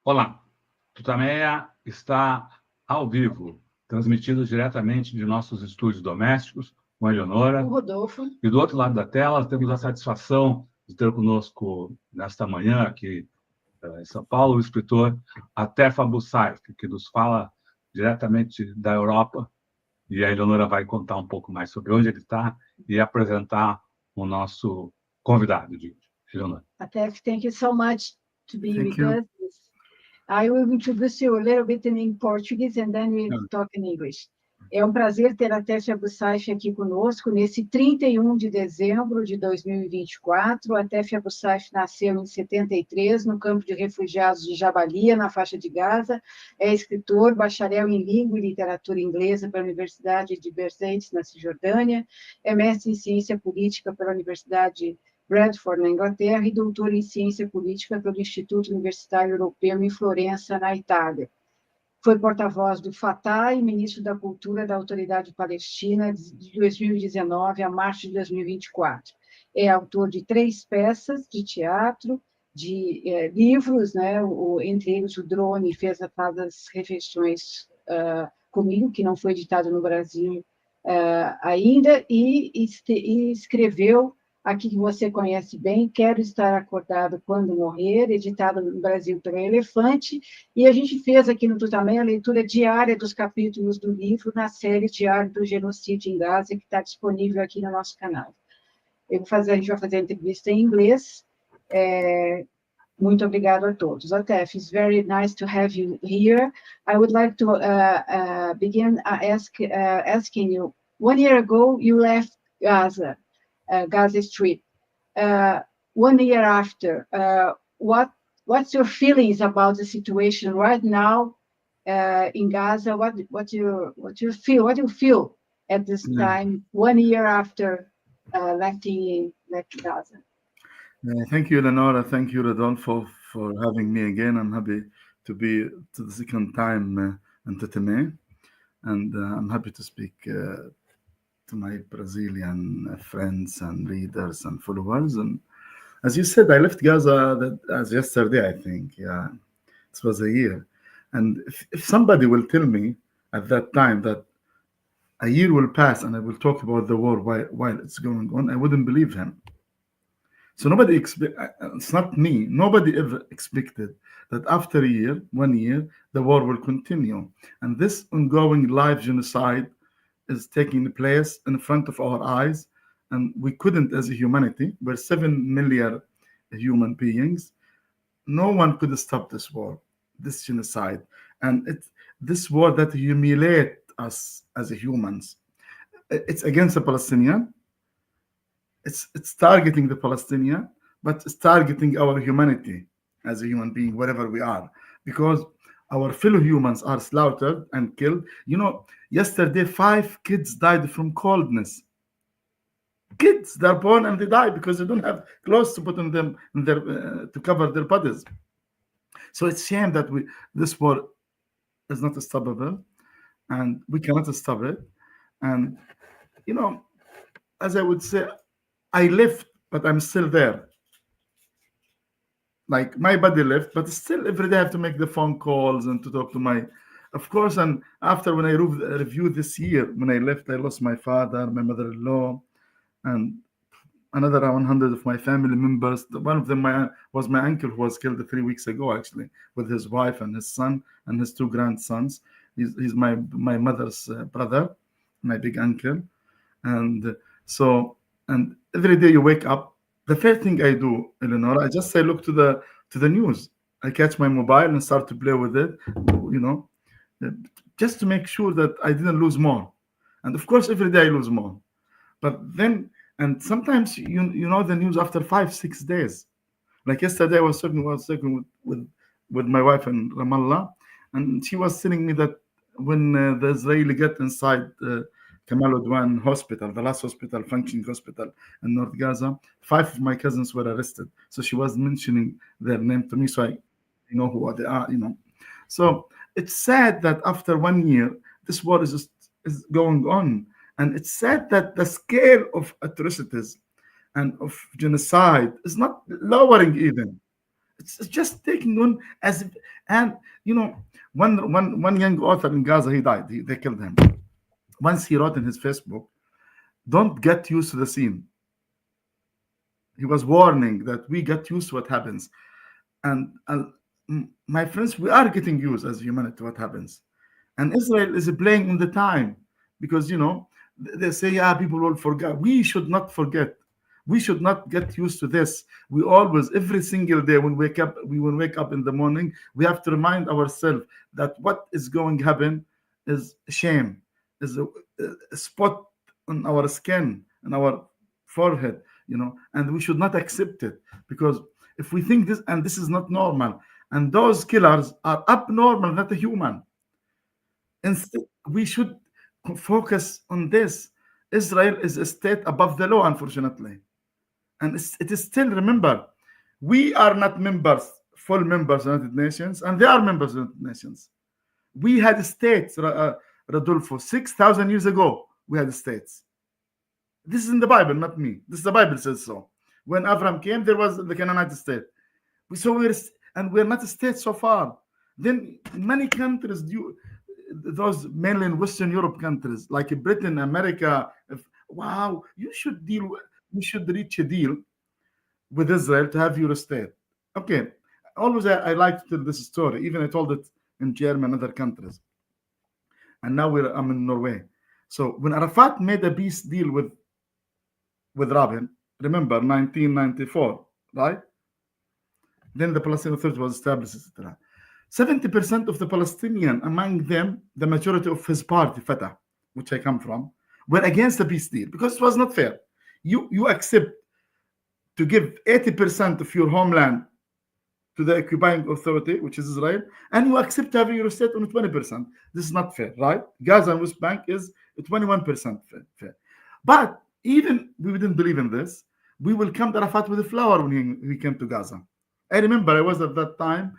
Olá, TUTAMÉIA está ao vivo, transmitido diretamente de nossos estúdios domésticos, com a Eleonora. O Rodolfo. E do outro lado da tela, temos a satisfação de ter conosco, nesta manhã, aqui em São Paulo, o escritor Atef Abu Saif, que nos fala diretamente da Europa. E a Eleonora vai contar um pouco mais sobre onde ele está e apresentar o nosso convidado de hoje. Eleonora. Atef, thank you so much to be Thank with us. I will introduce you a little bit in Portuguese and then we'll talk in English. É um prazer ter a Atef Abu Saif aqui conosco nesse 31 de dezembro de 2024. A Atef Abu Saif nasceu em 73 no campo de refugiados de Jabalia, na faixa de Gaza. É escritor, bacharel em língua e literatura inglesa pela Universidade de Berzeites, na Cisjordânia. É mestre em ciência política pela Universidade Bradford, na Inglaterra, e doutor em ciência política pelo Instituto Universitário Europeu em Florença, na Itália. Foi porta-voz do Fatah e ministro da Cultura da Autoridade Palestina de 2019 a março de 2024. É autor de 3 peças de teatro, de livros, né? Entre eles O Drone fez as refeições comigo, que não foi editado no Brasil ainda, e escreveu aqui que você conhece bem, Quero Estar Acordado Quando Morrer, editado no Brasil pela Elefante, e a gente fez aqui no TUTAMÉIA a leitura diária dos capítulos do livro na série Diário do Genocídio em Gaza, que está disponível aqui no nosso canal. A gente vai fazer a entrevista em inglês. Muito obrigado a todos. Atef, it's very nice to have you here. I would like to begin asking you, 1 year ago you left Gaza, Gaza Strip. 1 year after, what's your feelings about the situation right now in Gaza? What do you feel? What do you feel at this time, 1 year after left Gaza? Thank you, Eleonora. Thank you, Rodolfo, for having me again. I'm happy to be to the second time in TUTAMÉIA, and I'm happy to speak to my Brazilian friends and readers and followers. And as you said, I left Gaza as yesterday, I think. Yeah, it was a year. And if somebody will tell me at that time that a year will pass and I will talk about the war while it's going on, I wouldn't believe him. So it's not me, nobody ever expected that after a year, 1 year, the war will continue. And this ongoing live genocide is taking place in front of our eyes, and we couldn't, as a humanity, we're 7 million human beings, no one could stop this war, this genocide, and it's this war that humiliates us as humans. It's against the Palestinian, it's targeting the Palestinian, but it's targeting our humanity as a human being, wherever we are, because our fellow humans are slaughtered and killed. You know, yesterday 5 kids died from coldness. Kids, they're born and they die because they don't have clothes to put on them in their, to cover their bodies. So it's a shame that this war is not stoppable, and we cannot stop it. And you know, as I would say, I left, but I'm still there. Like my body left, but still every day I have to make the phone calls and to talk to my, of course. And after when I reviewed this year, when I left, I lost my father, my mother-in-law, and another 100 of my family members. One of them was my uncle, who was killed 3 weeks ago, actually, with his wife and his son and his 2 grandsons. He's my mother's brother, my big uncle. And so, and every day you wake up, the first thing I do, Eleonora, I just say, look to the news. I catch my mobile and start to play with it, you know, just to make sure that I didn't lose more. And of course, every day I lose more. But then, and sometimes you know the news after 5-6 days. Like yesterday, I was talking with my wife in Ramallah, and she was telling me that when the Israeli got inside Kamal Udwan hospital, the last hospital, functioning hospital in North Gaza, 5 of my cousins were arrested. So she was mentioning their name to me, so I know who they are, you know. So it's sad that after 1 year, this war is going on. And it's sad that the scale of atrocities and of genocide is not lowering even. It's just taking on as if, and one young author in Gaza, he died. They killed him. Once he wrote in his Facebook, "Don't get used to the scene." He was warning that we get used to what happens, and my friends, we are getting used as humanity to what happens, and Israel is playing in the time, because they say, yeah, people will forget. We should not forget. We should not get used to this. We always, every single day when we wake up in the morning, we have to remind ourselves that what is going to happen is shame, is a spot on our skin, on our forehead, and we should not accept it, because if we think this, and this is not normal, and those killers are abnormal, not a human. Instead, we should focus on this. Israel is a state above the law, unfortunately. And it is still, remember, we are not full members of the United Nations, and they are members of the United Nations. We had states, Rodolfo, 6,000 years ago, we had states. This is in the Bible, not me. This is the Bible says so. When Abraham came, there was the Canaanite state. We're not a state so far. Then many countries, those mainly in Western Europe countries, like Britain, America, wow, you should reach a deal with Israel to have your state. Okay, always I like to tell this story. Even I told it in Germany and other countries. And now I'm in Norway. So when Arafat made a peace deal with Rabin, remember 1994, right? Then the Palestinian Authority was established, etc. 70% of the Palestinian, among them, the majority of his party, Fatah, which I come from, were against the peace deal because it was not fair. You accept to give 80% of your homeland to the occupying authority, which is Israel, and you accept to have your state on 20%. This is not fair, right? Gaza and West Bank is 21% fair. But even we didn't believe in this, we welcomed Arafat with a flower when he came to Gaza. I remember I was at that time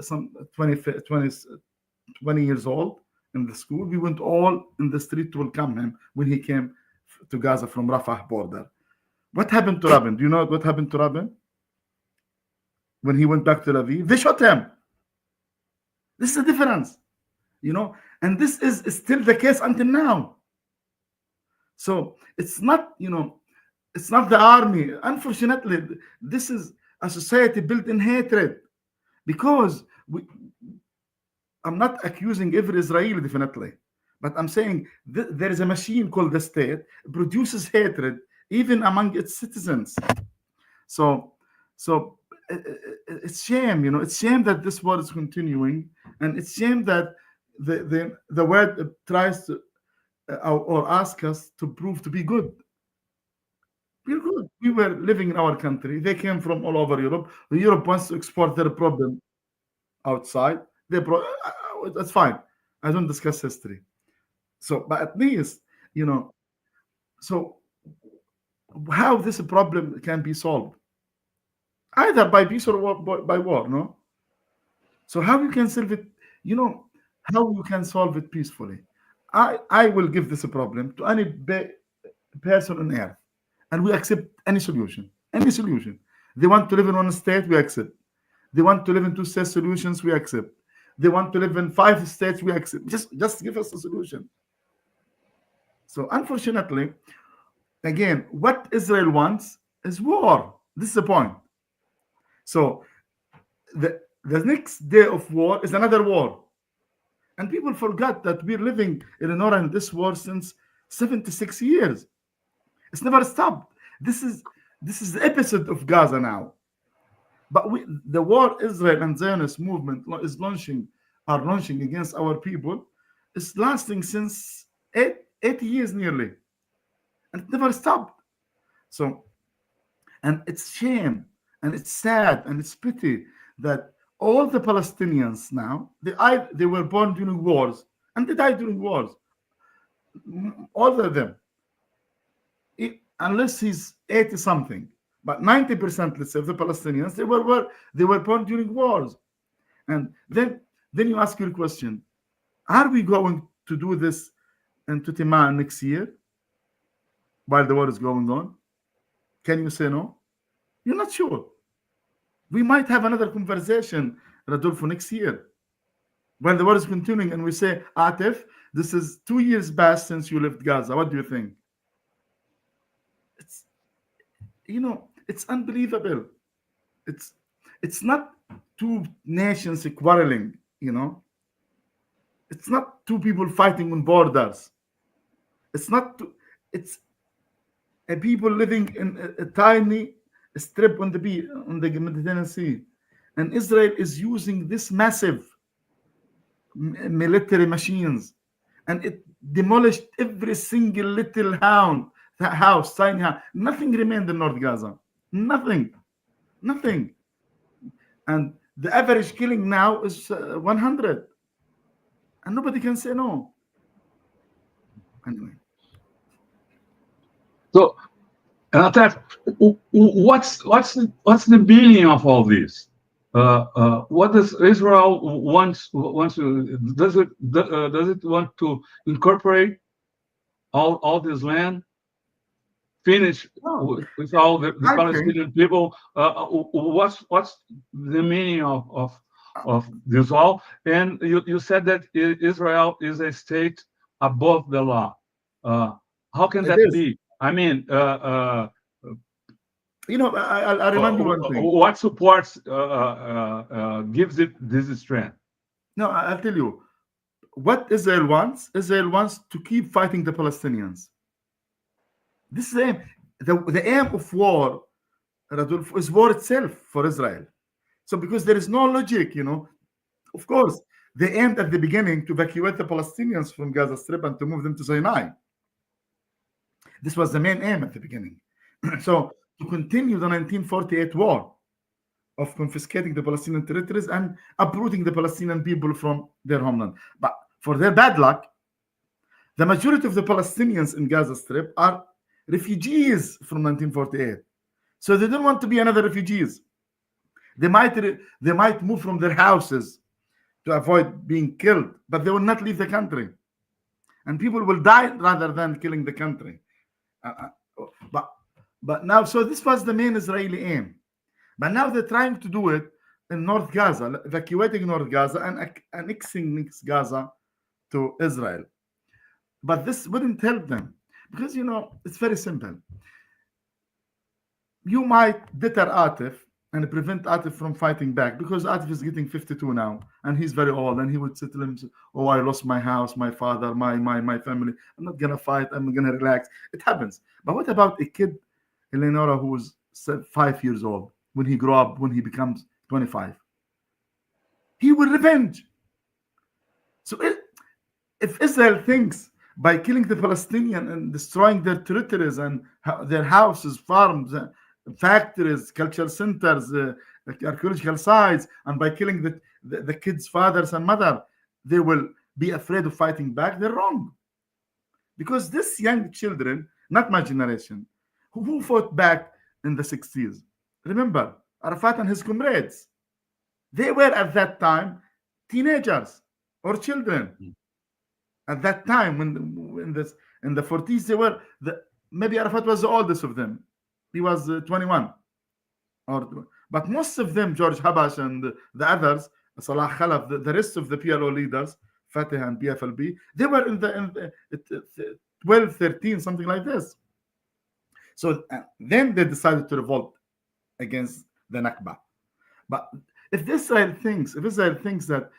some 20 years old in the school. We went all in the street to welcome him when he came to Gaza from Rafah border. What happened to Rabin? Do you know what happened to Rabin? When he went back to Tel Aviv, they shot him. This is the difference, and this is still the case until now. So it's not, it's not the army. Unfortunately, this is a society built in hatred, because I'm not accusing every Israeli, definitely, but I'm saying there is a machine called the state produces hatred even among its citizens. So it's shame, it's shame that this war is continuing, and it's shame that the world tries to or ask us to prove to be good. We're good. We were living in our country. They came from all over Europe. Europe wants to export their problem outside. That's fine. I don't discuss history. So, but at least, so how this problem can be solved? Either by peace or by war, no? So how you can solve it, how you can solve it peacefully? I will give this a problem to any person on earth, and we accept any solution. Any solution. They want to live in one state, we accept. They want to live in two-state solutions, we accept. They want to live in 5 states, we accept. Just give us a solution. So unfortunately, again, what Israel wants is war. This is the point. So the next day of war is another war. And people forgot that we're living in this war since 76 years. It's never stopped. This is the episode of Gaza now. But the war Israel and Zionist movement are launching against our people is lasting since 80 years nearly. And it never stopped. So, and it's shame, and it's sad, and it's pity that all the Palestinians now, they were born during wars, and they died during wars. All of them. Unless he's 80 something, but 90%, let's say, of the Palestinians, they were born during wars. And then you ask your question: are we going to do this in TUTAMÉIA next year while the war is going on? Can you say no? You're not sure. We might have another conversation, Rodolfo, next year, when the war is continuing, and we say, Atef, this is 2 years past since you left Gaza. What do you think? It's, it's unbelievable. It's not two nations quarreling, It's not two people fighting on borders. It's a people living in a tiny strip on the Mediterranean Sea. And Israel is using this massive military machines, and it demolished every single little house, tiny house. Nothing remained in North Gaza. Nothing. And the average killing now is 100. And nobody can say no. Anyway. So, Atef, what's the meaning of all this? What does Israel wants to? Does it want to incorporate all this land, finish with all the Palestinian people? What's the meaning of this all? And you said that Israel is a state above the law. How can that be? I mean, I remind you one thing. What supports gives it this strength? No, I'll tell you. What Israel wants to keep fighting the Palestinians. This is the aim. The aim of war, Radulf, is war itself for Israel. So because there is no logic, of course, they aimed at the beginning to evacuate the Palestinians from Gaza Strip and to move them to Sinai. This was the main aim at the beginning. So to continue the 1948 war of confiscating the Palestinian territories and uprooting the Palestinian people from their homeland. But for their bad luck, the majority of the Palestinians in Gaza Strip are refugees from 1948. So they don't want to be another refugees. They might move from their houses to avoid being killed, but they will not leave the country. And people will die rather than killing the country. But now, so this was the main Israeli aim. But now they're trying to do it in North Gaza, evacuating North Gaza and annexing Gaza to Israel. But this wouldn't help them because, it's very simple. You might deter Atef and prevent Atef from fighting back because Atef is getting 52 now and he's very old, and he would say to himself, oh, I lost my house, my father, my family. I'm not going to fight. I'm going to relax. It happens. But what about a kid, Eleonora, who was 5 years old when he grew up, when he becomes 25? He will revenge. So if Israel thinks by killing the Palestinian and destroying their territories and their houses, farms, factories, cultural centers, archaeological sites, and by killing the kids' fathers and mother, they will be afraid of fighting back, they're wrong. Because these young children, not my generation, who fought back in the 60s, remember Arafat and his comrades, they were at that time teenagers or children. At that time, when in the 40s, they were maybe Arafat was the oldest of them. He was 21. But most of them, George Habash and the others, Salah Khalaf, the rest of the PLO leaders, Fatah and PFLB, they were in the 12, 13, something like this. So then they decided to revolt against the Nakba. But if Israel thinks that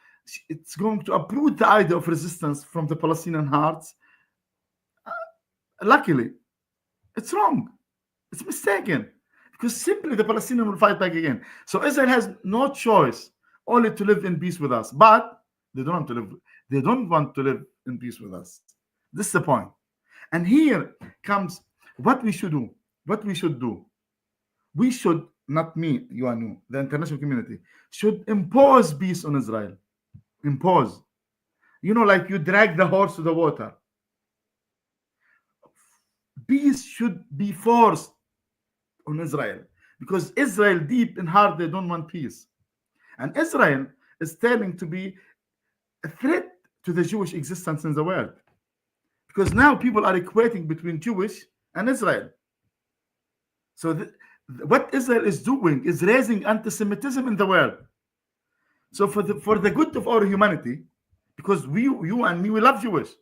it's going to uproot the idea of resistance from the Palestinian hearts, luckily, it's wrong. It's mistaken. Because simply the Palestinians will fight back again. So Israel has no choice only to live in peace with us. But they don't want to live in peace with us. This is the point. And here comes what we should do. We should, not me, you and you, the international community, should impose peace on Israel. Impose. Like you drag the horse to the water. Peace should be forced on Israel. Because Israel, deep in heart, they don't want peace. And Israel is turning to be a threat to the Jewish existence in the world. Because now people are equating between Jewish and Israel. So what Israel is doing is raising anti-Semitism in the world. So for the good of our humanity, because you and me, we love Jewish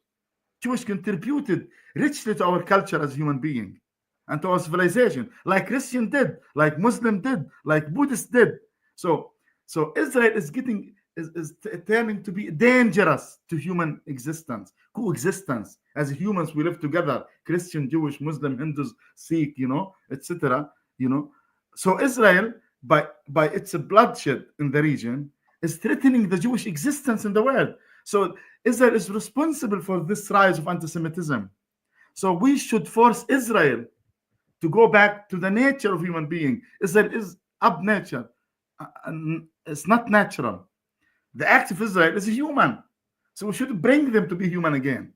contributed richly to our culture as human being and to our civilization, like Christian did, like Muslim did, like Buddhist did. So Israel is turning to be dangerous to human coexistence. As humans, we live together: Christian, Jewish, Muslim, Hindus, Sikh, etc. So Israel, by its bloodshed in the region, is threatening the Jewish existence in the world. So Israel is responsible for this rise of anti-Semitism. So we should force Israel to go back to the nature of human being. Israel is ab nature. It's not natural. The act of Israel is human. So we should bring them to be human again.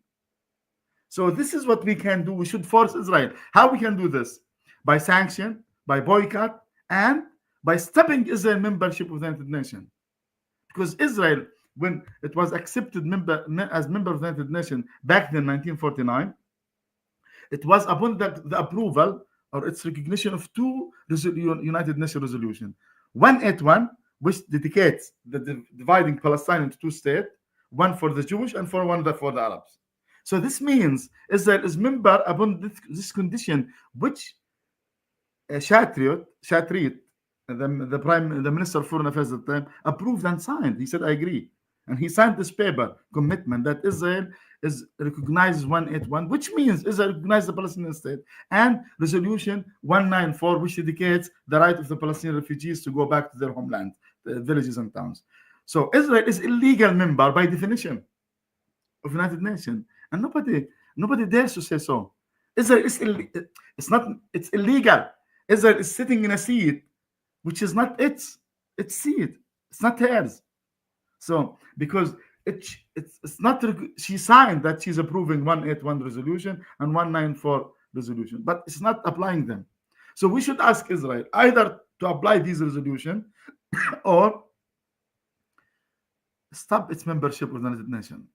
So this is what we can do. We should force Israel. How we can do this? By sanction, by boycott, and by stopping Israel membership of the United Nations. Because Israel, when it was accepted as member of the United Nations back in 1949, it was upon the approval or its recognition of two United Nations resolutions. 181, which dedicates the dividing Palestine into two states, one for the Jewish and one for the Arabs. So this means Israel is member upon this condition, which Shatrit, the Minister of Foreign Affairs at the time, approved and signed. He said, I agree. And he signed this paper commitment that Israel recognizes 181, which means Israel recognizes the Palestinian state, and resolution 194, which dedicates the right of the Palestinian refugees to go back to their homeland, the villages and towns. So Israel is illegal member by definition of United Nations, and nobody dares to say so. Israel is it's illegal. Israel is sitting in a seat which is not its seat. It's not hers. So because it's not, she signed that she's approving 181 resolution and 194 resolution, but it's not applying them. So we should ask Israel either to apply these resolutions or stop its membership with the United Nations.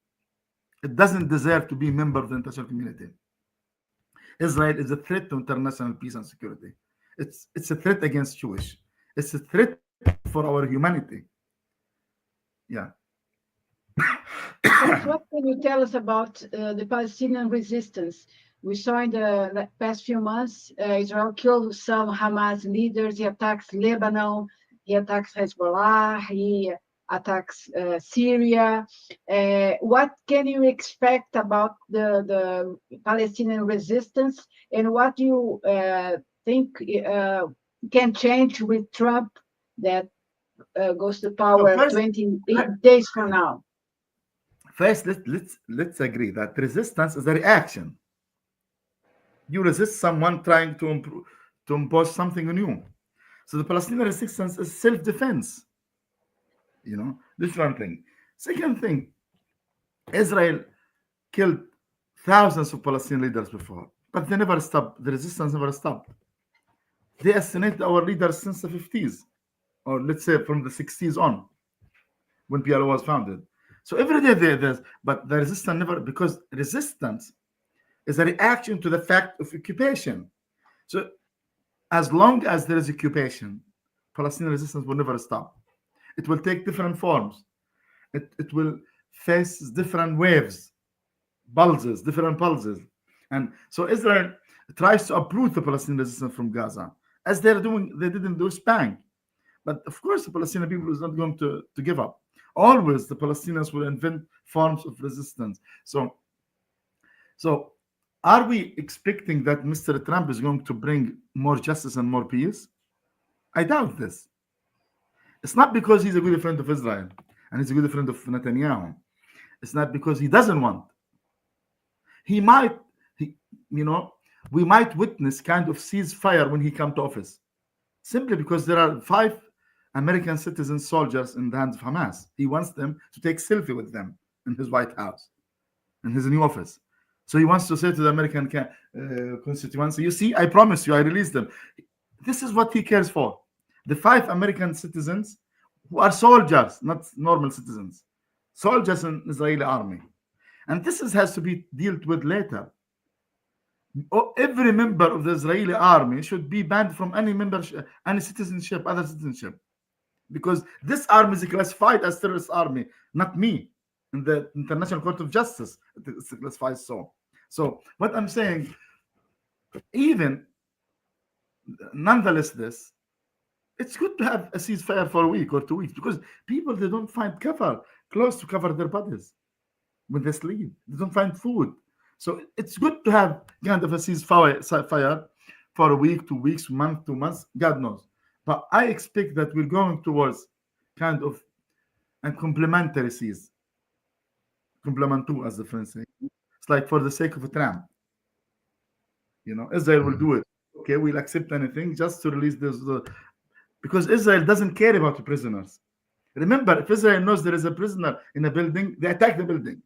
It doesn't deserve to be a member of the international community. Israel is a threat to international peace and security. It's a threat against Jewish. It's a threat for our humanity. Yeah. What can you tell us about the Palestinian resistance? We saw in the past few months, Israel killed some Hamas leaders. He attacks Lebanon. He attacks Hezbollah. He attacks Syria. What can you expect about the Palestinian resistance, and what do you think can change with Trump that goes to power 28 days from now? First, let's agree that resistance is a reaction. You resist someone trying to impose something on you. So the Palestinian resistance is self-defense. This one thing. Second thing, Israel killed thousands of Palestinian leaders before, but they never stopped. The resistance never stopped. They assassinated our leaders since the 50s, or let's say from the 60s on, when PLO was founded. So every day there's, but the resistance never, because resistance is a reaction to the fact of occupation. So as long as there is occupation, Palestinian resistance will never stop. It will take different forms. It will face different waves, different pulses. And so Israel tries to uproot the Palestinian resistance from Gaza, as they did in the West Bank. But of course, the Palestinian people is not going to give up. Always the Palestinians will invent forms of resistance. So are we expecting that Mr. Trump is going to bring more justice and more peace? I doubt this. It's not because he's a good friend of Israel and he's a good friend of Netanyahu. It's not because he doesn't want. We might witness kind of ceasefire when he comes to office, simply because there are 5 American citizen soldiers in the hands of Hamas. He wants them to take selfie with them in his White House, in his new office. So he wants to say to the American constituency, you see, I promise you, I released them. This is what he cares for. The 5 American citizens who are soldiers, not normal citizens, soldiers in the Israeli army. And this has to be dealt with later. every member of the Israeli army should be banned from any membership, any citizenship, other citizenship, because this army is classified as terrorist army, not me. In the International Court of Justice, it's classified so. So what I'm saying, even nonetheless, this, it's good to have a ceasefire for a week or 2 weeks, because people, they don't find clothes to cover their bodies when they sleep. They don't find food. So it's good to have kind of a ceasefire for a week, 2 weeks, month, 2 months, God knows. But I expect that we're going towards kind of a complementary cease. Complementou, as the French say. It's like for the sake of a tramp. Israel will do it. Okay, we'll accept anything just to release this. Because Israel doesn't care about the prisoners. Remember, if Israel knows there is a prisoner in a building, they attack the building.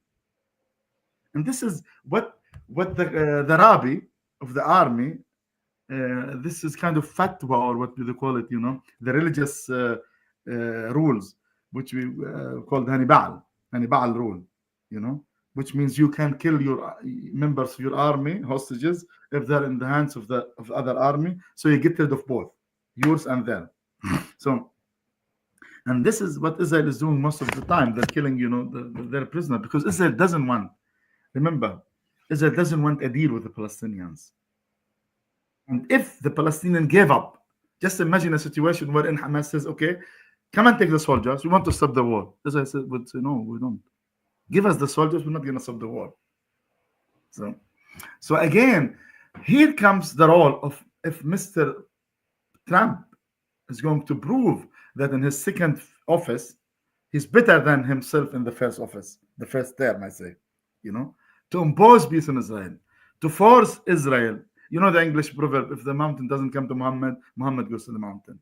And this is what the rabbi of the army, this is kind of fatwa, or what do they call it, the religious rules, which we call the Hannibal rule, which means you can kill your members of your army, hostages, if they're in the hands of the other army. So you get rid of both, yours and theirs. So, and this is what Israel is doing most of the time. They're killing, their prisoner, because Israel doesn't want. Remember, Israel doesn't want a deal with the Palestinians. And if the Palestinians gave up, just imagine a situation wherein Hamas says, okay, come and take the soldiers. We want to stop the war. Israel would say, no, we don't. Give us the soldiers. We're not going to stop the war. So again, here comes the role of, if Mr. Trump is going to prove that in his second office, he's better than himself in the first office, the first term, I say, to impose peace in Israel, to force Israel. The English proverb, if the mountain doesn't come to Muhammad, Muhammad goes to the mountain.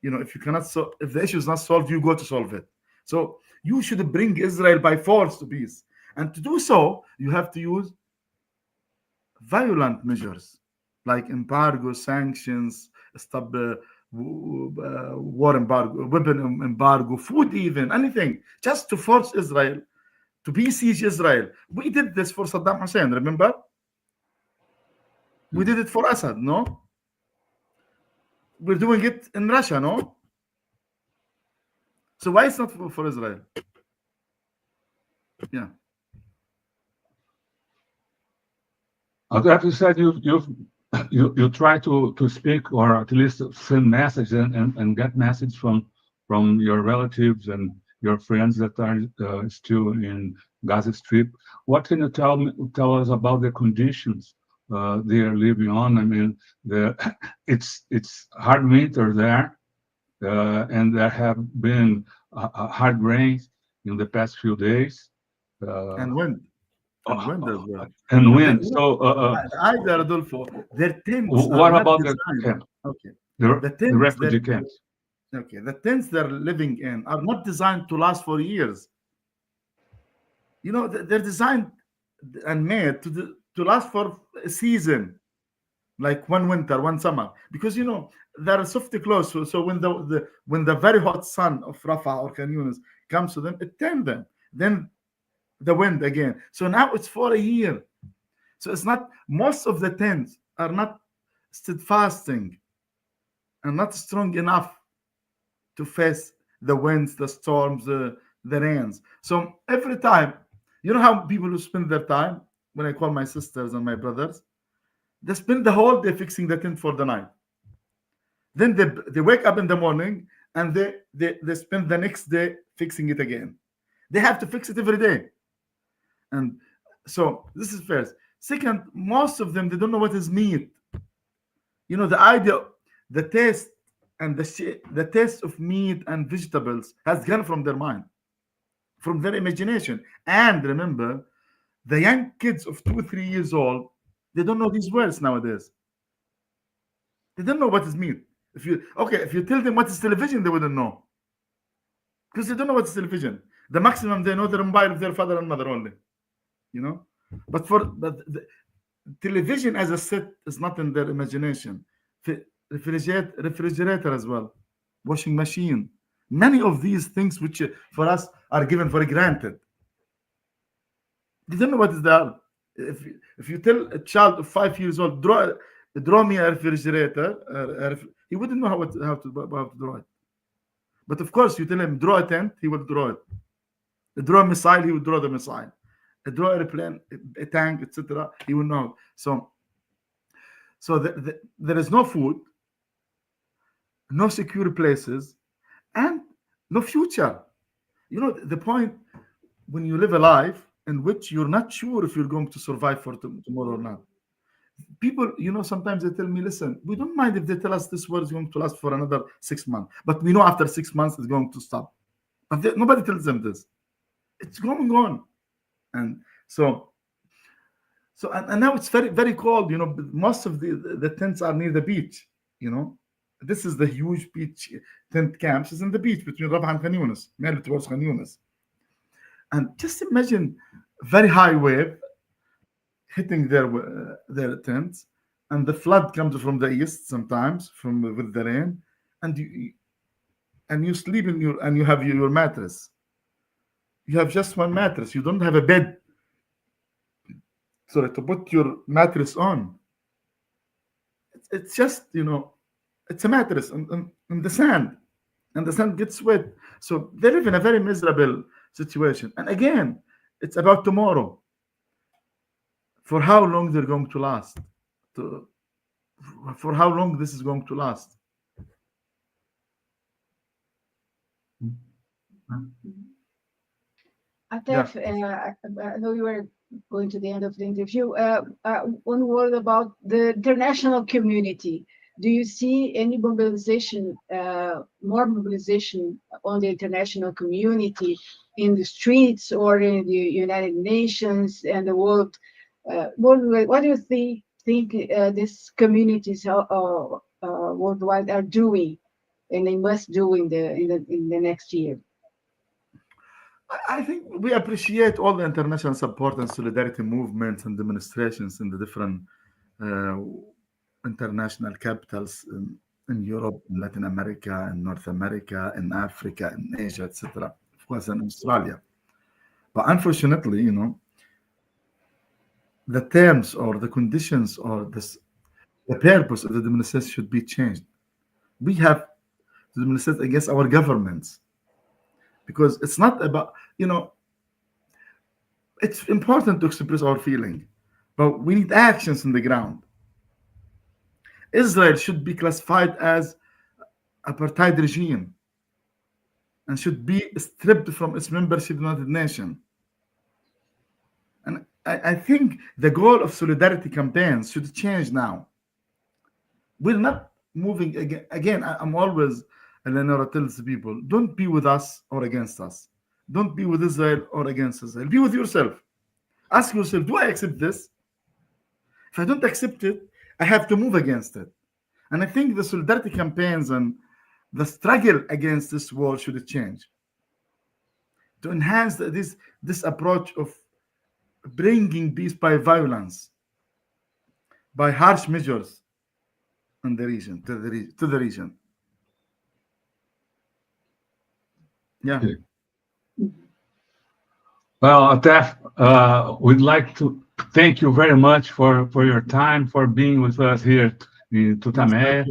If you cannot if the issue is not solved, you go to solve it. So you should bring Israel by force to peace. And to do so, you have to use violent measures like embargo, sanctions, stop war embargo, weapon embargo, food, even anything, just to force Israel to besiege Israel. We did this for Saddam Hussein, remember? We did it for Assad, no? We're doing it in Russia, no? So why it's not for Israel? Yeah. As you said, you try to speak, or at least send message and get message from your relatives and your friends that are still in Gaza Strip. What can you tell us about the conditions they are living on? I mean, it's hard winter there, and there have been hard rains in the past few days. And wind. And wind as well. And wind. So, either Adolfo, their tents. What about the camp? Okay. The refugee camps. Okay, the tents they're living in are not designed to last for years. They're designed and made to last for a season, like one winter, one summer, because they're softly close. So when the very hot sun of Rafah or Khan Yunis comes to them, it turns them. Then the wind again. So now it's for a year. So it's not, most of the tents are not steadfasting and not strong enough to face the winds, the storms, the rains. So every time, how people who spend their time, when I call my sisters and my brothers, they spend the whole day fixing the tent for the night. Then they wake up in the morning and they spend the next day fixing it again. They have to fix it every day. And so this is first. Second, most of them, they don't know what is meat. The idea, the taste and the taste of meat and vegetables has gone from their mind, from their imagination. And remember, the young kids of 2 or 3 years old, they don't know these words nowadays. They don't know what is meat. If you tell them what is television, they wouldn't know, because they don't know what is television. The maximum they know the mobile of their father and mother only, But the television as a set is not in their imagination. Refrigerator as well, washing machine, many of these things which for us are given for granted. They don't know what is there. If you tell a child of 5 years old, draw me a refrigerator, he wouldn't know how to draw it. But of course, you tell him draw a tent, he will draw it. Draw a missile, he will draw the missile. Draw a airplane, a tank, etc. He will know. So there is no food, no secure places, and no future. You know, the point when you live a life in which you're not sure if you're going to survive for tomorrow or not. People, you know, sometimes they tell me, listen, we don't mind if they tell us this war is going to last for another 6 months, but we know after 6 months it's going to stop. But nobody tells them this. It's going on. And so now it's very, very cold. You know, most of the tents are near the beach. You know, this is the huge beach tent camps is in the beach between Rabah and Khan Yunis, mainly towards Khan Yunis. And just imagine very high wave hitting their tents, and the flood comes from the east sometimes with the rain, and you sleep in you have your mattress. You have just one mattress. You don't have a bed. Sorry, to put your mattress on. It's just, you know, it's a mattress in the sand, and the sand gets wet. So they live in a very miserable situation. And again, it's about tomorrow. For how long they're going to last? For how long this is going to last? Atef, I know you were going to the end of the interview. One word about the international community. Do you see any mobilization, more mobilization on the international community in the streets or in the United Nations and the world? What do you think these communities worldwide are doing, and they must do in the next year? I think we appreciate all the international support and solidarity movements and demonstrations in the different international capitals in Europe, in Latin America, in North America, in Africa, in Asia, etc. Of course, in Australia. But unfortunately, you know, the terms or the conditions or the purpose of the demonstration should be changed. We have to demonstrate against our governments, because it's not about, you know, it's important to express our feeling, but we need actions on the ground. Israel should be classified as apartheid regime and should be stripped from its membership in the United Nations. And I think the goal of solidarity campaigns should change now. We're not moving again. I'm always, Eleanor tells people, don't be with us or against us. Don't be with Israel or against Israel. Be with yourself. Ask yourself, do I accept this? If I don't accept it, I have to move against it. And I think the solidarity campaigns and the struggle against this war should change to enhance this approach of bringing peace by violence, by harsh measures in the region, to the region. Yeah. Well, Atef, we'd like to thank you very much for your time, for being with us here em TUTAMÉIA.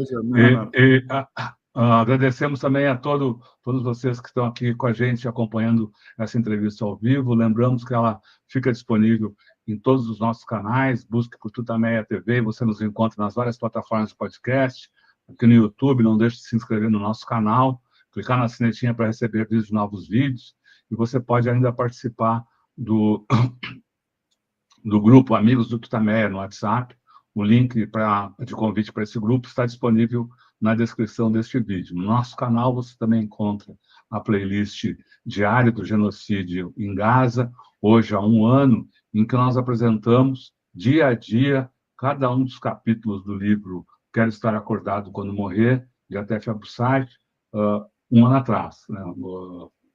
Agradecemos também a todos vocês que estão aqui com a gente acompanhando essa entrevista ao vivo. Lembramos que ela fica disponível em todos os nossos canais. Busque por TUTAMÉIA TV, você nos encontra nas várias plataformas de podcast, aqui no YouTube. Não deixe de se inscrever no nosso canal, clicar na sinetinha para receber avisos de novos vídeos, e você pode ainda participar do grupo Amigos do TUTAMÉIA no WhatsApp. O link de convite para esse grupo está disponível na descrição deste vídeo. No nosso canal você também encontra a playlist diária do genocídio em Gaza, hoje há 1 ano, em que nós apresentamos dia a dia cada um dos capítulos do livro Quero Estar Acordado Quando Morrer, de Atef Abu Saif, 1 ano atrás, né?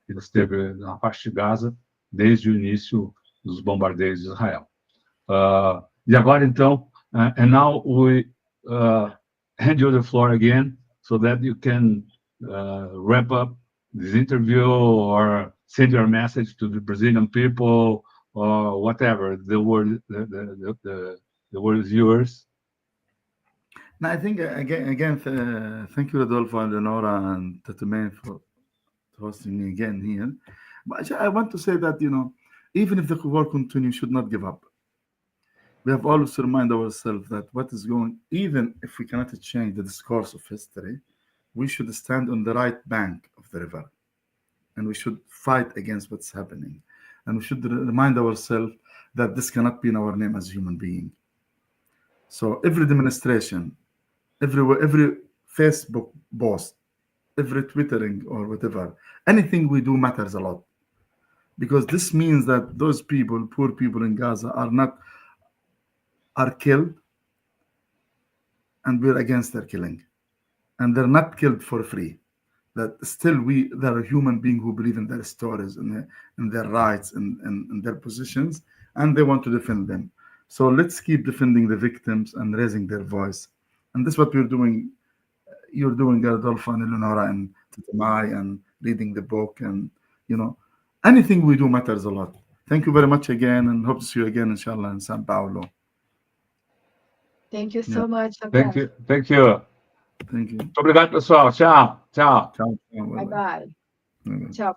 Ele esteve na faixa de Gaza desde o início dos bombardeios de Israel. E agora, então, and now we hand you the floor again so that you can wrap up this interview or send your message to the Brazilian people or whatever. The word is yours. No, I think again, thank you, Rodolfo and Leonora and TUTAMÉIA for hosting me again here. But I want to say that, even if the war continues, should not give up. We have always to remind ourselves that what is going, even if we cannot change the discourse of history, we should stand on the right bank of the river, and we should fight against what's happening. And we should remind ourselves that this cannot be in our name as human being. So every demonstration, every Facebook post, every Twittering or whatever, anything we do matters a lot. Because this means that those people, poor people in Gaza, are killed, and we're against their killing. And they're not killed for free. That still there are human beings who believe in their stories and their rights and their positions, and they want to defend them. So let's keep defending the victims and raising their voice. And this is what we're doing. You're doing, Rodolfo and Eleonora and TUTAMÉIA, and reading the book, and anything we do matters a lot. Thank you very much again, and hope to see you again, inshallah, in São Paulo. Thank you so much. Thank you. Thank you. Thank you. Muito obrigado, pessoal. Tchau. Tchau. Ciao. Bye bye. Ciao.